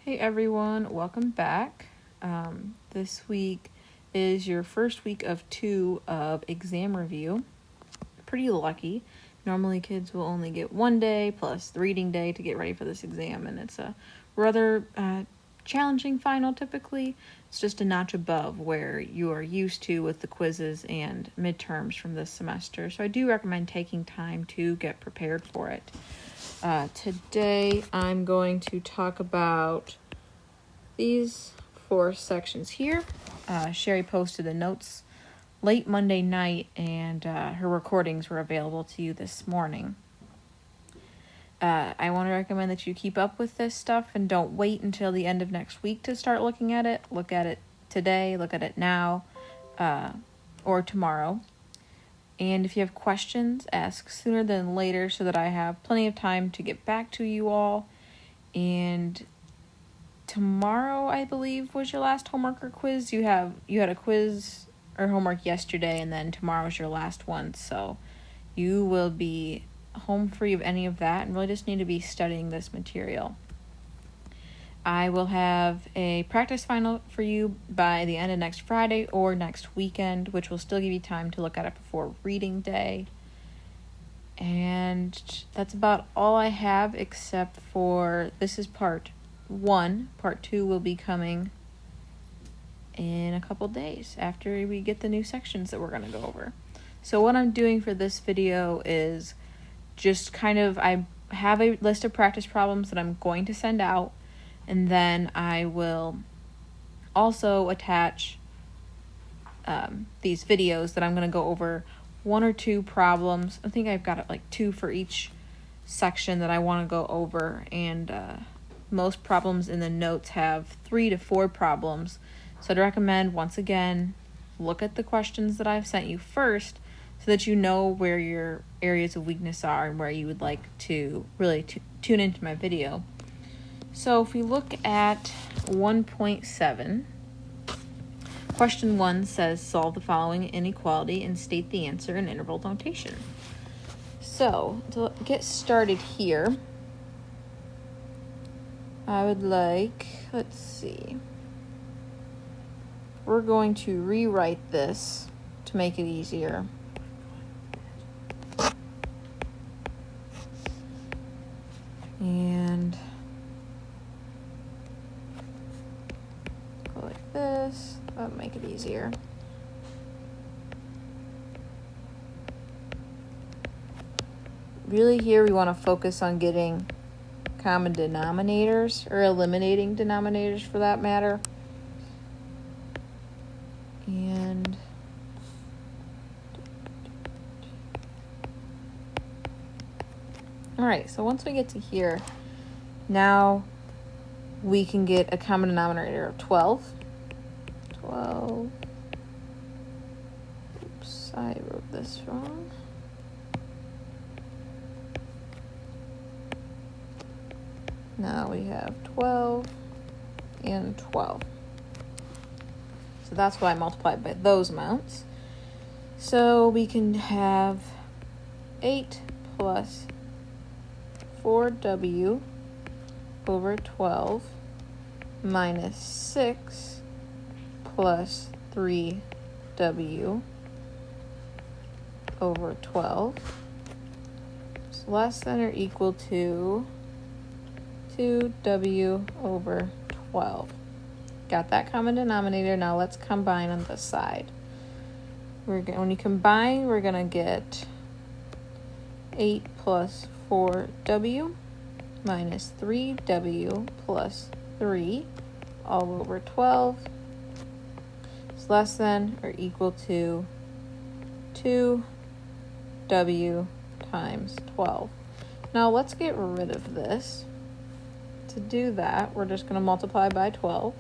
Hey everyone, welcome back. This week is your first week of 2 of exam review. Pretty lucky. Normally kids will only get 1 day plus the reading day to get ready for this exam, and it's a rather challenging final typically. It's just a notch above where you are used to with the quizzes and midterms from this semester. So I do recommend taking time to get prepared for it. Today I'm going to talk about these 4 sections here. Sherry posted the notes late Monday night, and her recordings were available to you this morning. I want to recommend that you keep up with this stuff and don't wait until the end of next week to start looking at it. Look at it today, look at it now, or tomorrow. And if you have questions, ask sooner than later so that I have plenty of time to get back to you all. And tomorrow, I believe, was your last homework or quiz. You had a quiz or homework yesterday, and then tomorrow's your last one. So you will be home free of any of that and really just need to be studying this material. I will have a practice final for you by the end of next Friday or next weekend, which will still give you time to look at it before reading day. And that's about all I have, except for this is part 1. Part 2 will be coming in a couple days after we get the new sections that we're going to go over. So what I'm doing for this video is just I have a list of practice problems that I'm going to send out, and then I will also attach these videos that I'm going to go over 1 or 2 problems. I think I've got 2 for each section that I want to go over, and most problems in the notes have 3 to 4 problems. So I'd recommend, once again, look at the questions that I've sent you first so that you know where your areas of weakness are and where you would like to really tune into my video. So if we look at 1.7, question 1 says solve the following inequality and state the answer in interval notation. So to get started here, I would let's see, we're going to rewrite this to make it easier. And go like this, that'll make it easier. Really here we want to focus on getting common denominators, or eliminating denominators for that matter. And alright, so once we get to here, now we can get a common denominator of 12. Oops, I wrote this wrong. Now we have 12 and 12. So that's why I multiplied by those amounts. So we can have 8 plus 4w over 12 minus 6 plus 3w over 12 is less than or equal to 2w over 12. Got that common denominator. Now let's combine on this side. When you combine, we're going to get 8 plus 4w minus 3w plus 3 all over 12 is less than or equal to 2w times 12. Now let's get rid of this. To do that, we're just going to multiply by 12.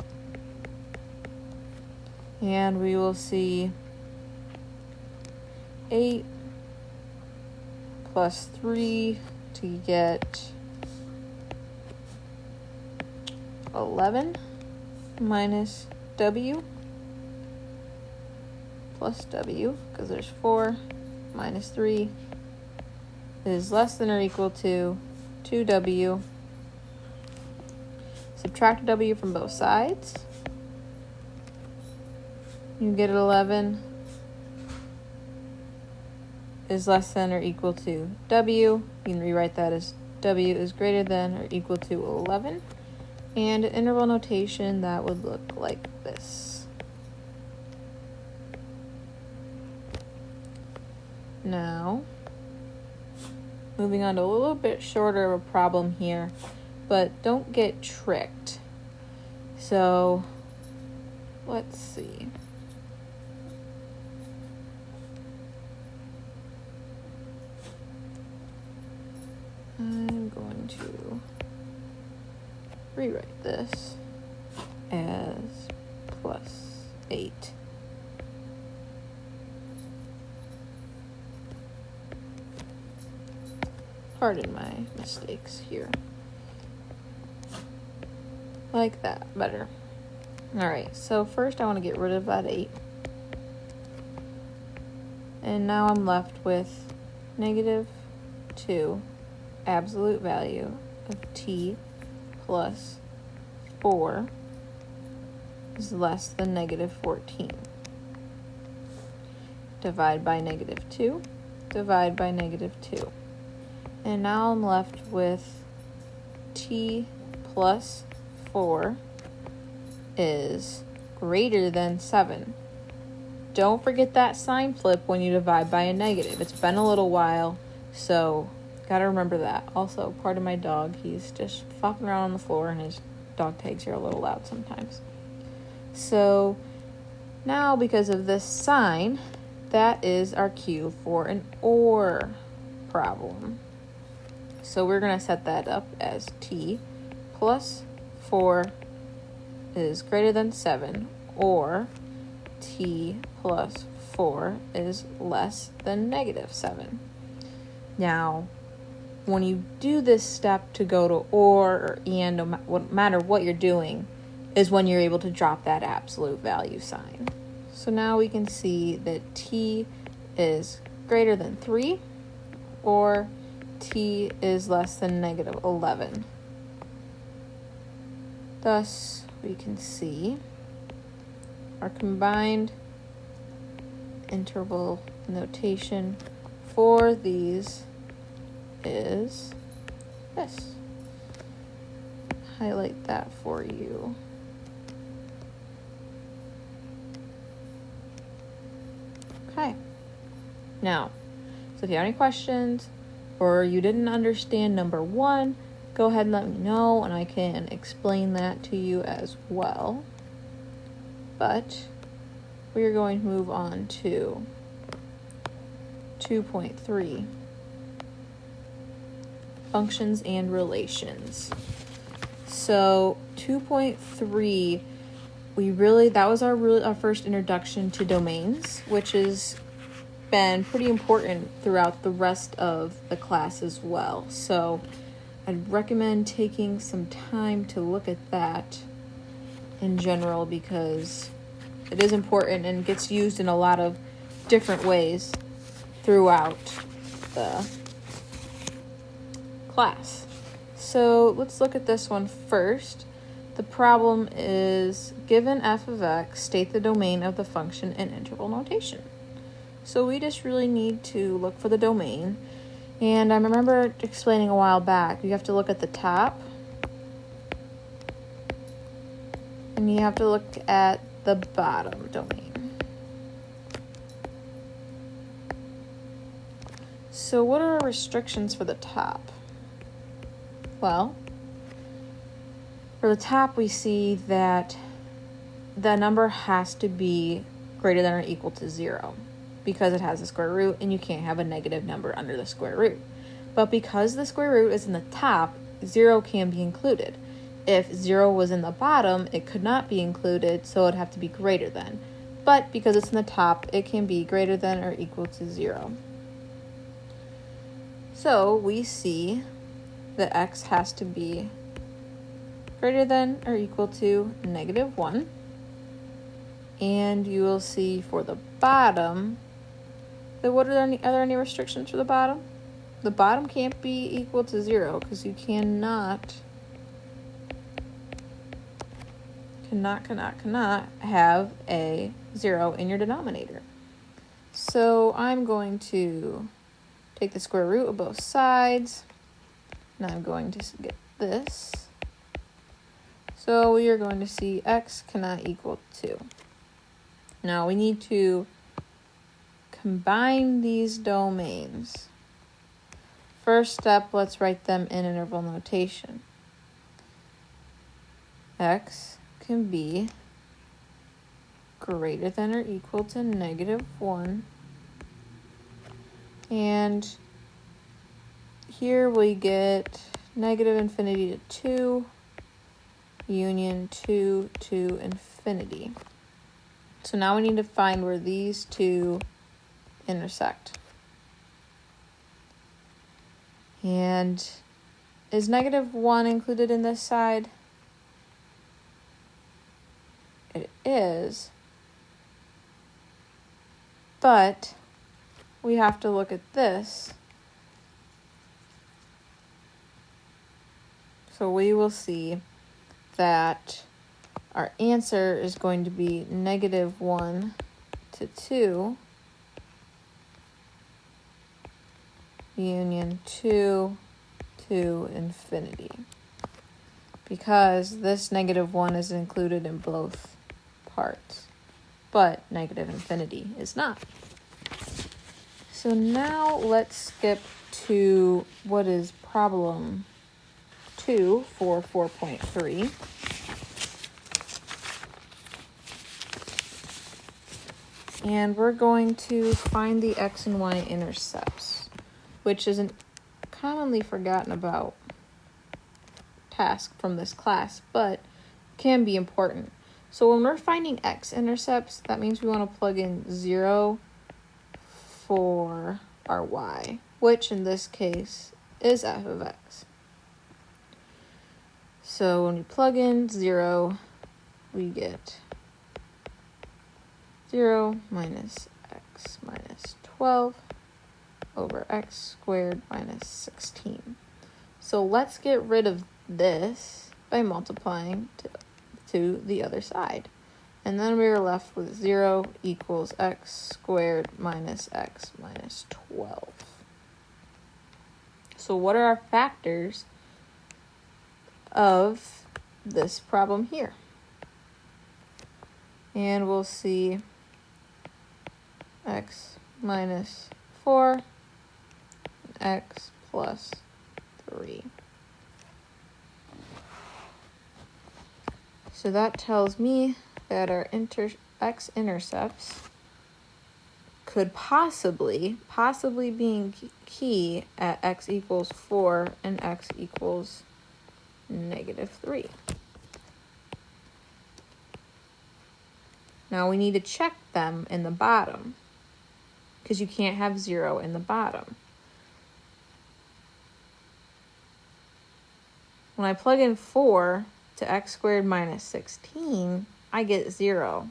And we will see 8 plus 3 to get 11 minus w plus w, because there's 4 minus 3 is less than or equal to 2w. Subtract a w from both sides. You get 11 is less than or equal to w. You can rewrite that as w is greater than or equal to 11. And interval notation, that would look like this. Now, moving on to a little bit shorter of a problem here, but don't get tricked. So, let's see. I'm going to rewrite this as plus 8. Pardon my mistakes here. Like that, better. Alright, so first I want to get rid of that 8. And now I'm left with negative 2 absolute value of t plus 4 is less than negative 14. Divide by negative 2, divide by negative 2. And now I'm left with t plus 4 is greater than 7. Don't forget that sign flip when you divide by a negative. It's been a little while, so gotta remember that. Also, part of my dog, he's just flopping around on the floor and his dog tags are a little loud sometimes. So now, because of this sign, that is our cue for an OR problem. So we're going to set that up as t plus 4 is greater than 7, or t plus 4 is less than negative 7. Now, when you do this step to go to or and, no matter what you're doing, is when you're able to drop that absolute value sign. So now we can see that t is greater than 3, or t is less than negative 11. Thus, we can see our combined interval notation for these is this. Highlight that for you. Okay. Now, so if you have any questions or you didn't understand number 1, go ahead and let me know and I can explain that to you as well. But we are going to move on to 2.3, functions and relations. So 2.3, that was our first introduction to domains, which has been pretty important throughout the rest of the class as well. So I'd recommend taking some time to look at that in general, because it is important and gets used in a lot of different ways throughout the class. So let's look at this one first. The problem is, given f of x, state the domain of the function in interval notation. So we just really need to look for the domain. And I remember explaining a while back, you have to look at the top. And you have to look at the bottom domain. So what are our restrictions for the top? Well, for the top, we see that the number has to be greater than or equal to 0 because it has a square root, and you can't have a negative number under the square root. But because the square root is in the top, 0 can be included. If 0 was in the bottom, it could not be included, so it would have to be greater than. But because it's in the top, it can be greater than or equal to 0. So we see that x has to be greater than or equal to negative 1. And you will see for the bottom, that are there any restrictions for the bottom? The bottom can't be equal to 0 because you cannot cannot have a 0 in your denominator. So I'm going to take the square root of both sides, and I'm going to get this. So we are going to see x cannot equal 2. Now we need to combine these domains. First step, let's write them in interval notation. X can be greater than or equal to -1. And here we get -infinity to 2, union 2 to infinity. So now we need to find where these two intersect. And is -1 included in this side? It is. But we have to look at this. So we will see that our answer is going to be -1 to 2 union 2 to infinity, because this -1 is included in both parts, but -infinity is not. So now let's skip to what is problem 2 for 4.3. And we're going to find the x and y intercepts, which is a commonly forgotten about task from this class, but can be important. So when we're finding x-intercepts, that means we want to plug in 0 for our y, which in this case is f of x. So when we plug in 0, we get 0 minus x minus 12 over x squared minus 16. So let's get rid of this by multiplying to the other side. And then we are left with 0 equals x squared minus x minus 12. So what are our factors of this problem here? And we'll see x minus 4, x plus 3. So that tells me that our x-intercepts could possibly being key at x equals 4 and x equals -3. Now we need to check them in the bottom, because you can't have 0 in the bottom. When I plug in 4 to x squared minus 16, I get 0.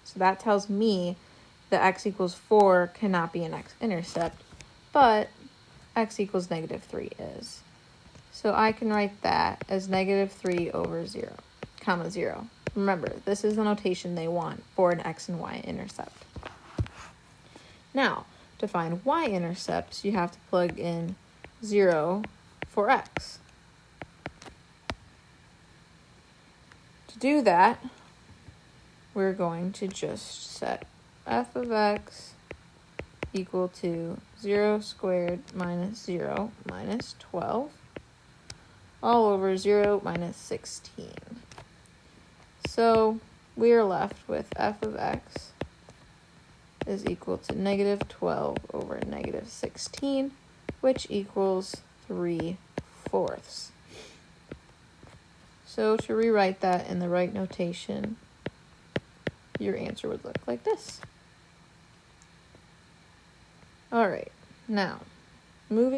So that tells me that x equals 4 cannot be an x-intercept, but x equals -3 is. So I can write that as -3 over 0, comma 0. Remember, this is the notation they want for an x and y intercept. Now, to find y-intercepts, you have to plug in 0 for x. To do that, we're going to just set f of x equal to 0 squared minus 0 minus 12 all over 0 minus 16. So we are left with f of x is equal to -12 over -16, which equals 3/4. So to rewrite that in the right notation, your answer would look like this. All right, now moving